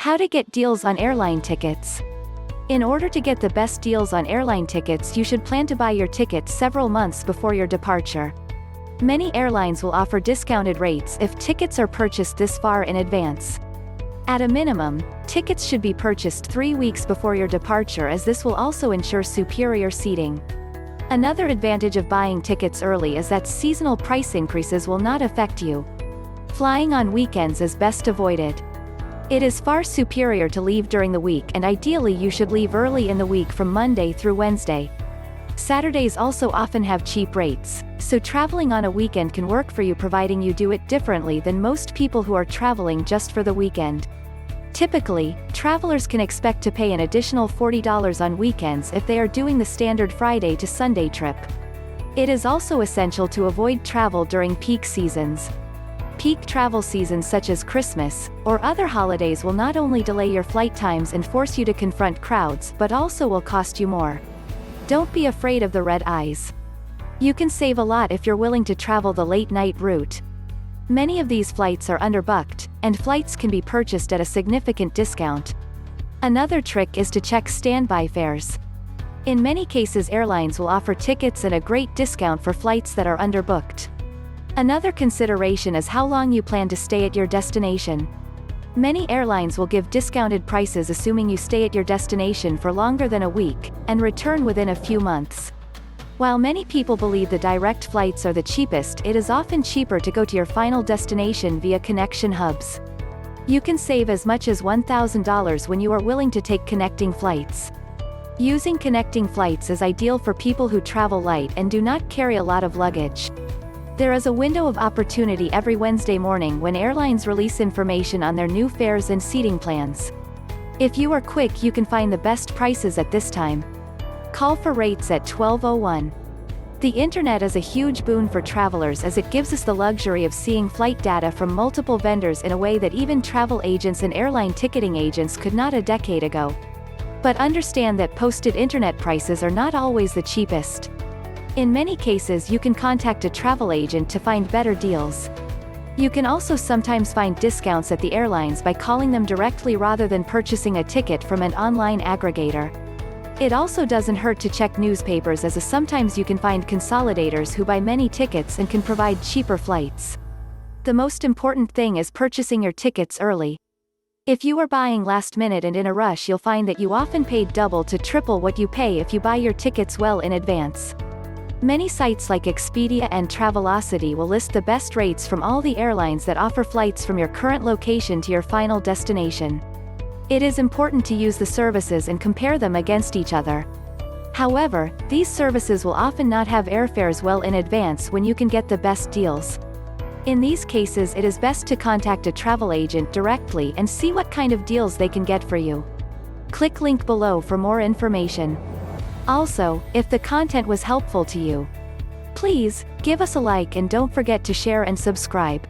How to get deals on airline tickets. In order to get the best deals on airline tickets, you should plan to buy your tickets several months before your departure. Many airlines will offer discounted rates if tickets are purchased this far in advance. At a minimum, tickets should be purchased 3 weeks before your departure, as this will also ensure superior seating. Another advantage of buying tickets early is that seasonal price increases will not affect you. Flying on weekends is best avoided. It is far superior to leave during the week, and ideally you should leave early in the week from Monday through Wednesday. Saturdays also often have cheap rates, so traveling on a weekend can work for you, providing you do it differently than most people who are traveling just for the weekend. Typically, travelers can expect to pay an additional $40 on weekends if they are doing the standard Friday to Sunday trip. It is also essential to avoid travel during peak seasons. Peak travel seasons such as Christmas, or other holidays will not only delay your flight times and force you to confront crowds, but also will cost you more. Don't be afraid of the red eyes. You can save a lot if you're willing to travel the late-night route. Many of these flights are underbooked, and flights can be purchased at a significant discount. Another trick is to check standby fares. In many cases, airlines will offer tickets at a great discount for flights that are underbooked. Another consideration is how long you plan to stay at your destination. Many airlines will give discounted prices assuming you stay at your destination for longer than a week, and return within a few months. While many people believe the direct flights are the cheapest, it is often cheaper to go to your final destination via connection hubs. You can save as much as $1,000 when you are willing to take connecting flights. Using connecting flights is ideal for people who travel light and do not carry a lot of luggage. There is a window of opportunity every Wednesday morning when airlines release information on their new fares and seating plans. If you are quick, you can find the best prices at this time. Call for rates at 12:01. The internet is a huge boon for travelers, as it gives us the luxury of seeing flight data from multiple vendors in a way that even travel agents and airline ticketing agents could not a decade ago. But understand that posted internet prices are not always the cheapest. In many cases, you can contact a travel agent to find better deals. You can also sometimes find discounts at the airlines by calling them directly rather than purchasing a ticket from an online aggregator. It also doesn't hurt to check newspapers, as sometimes you can find consolidators who buy many tickets and can provide cheaper flights. The most important thing is purchasing your tickets early. If you are buying last minute and in a rush, you'll find that you often pay double to triple what you pay if you buy your tickets well in advance. Many sites like Expedia and Travelocity will list the best rates from all the airlines that offer flights from your current location to your final destination. It is important to use the services and compare them against each other. However, these services will often not have airfares well in advance when you can get the best deals. In these cases, it is best to contact a travel agent directly and see what kind of deals they can get for you. Click link below for more information. Also, if the content was helpful to you, please give us a like and don't forget to share and subscribe.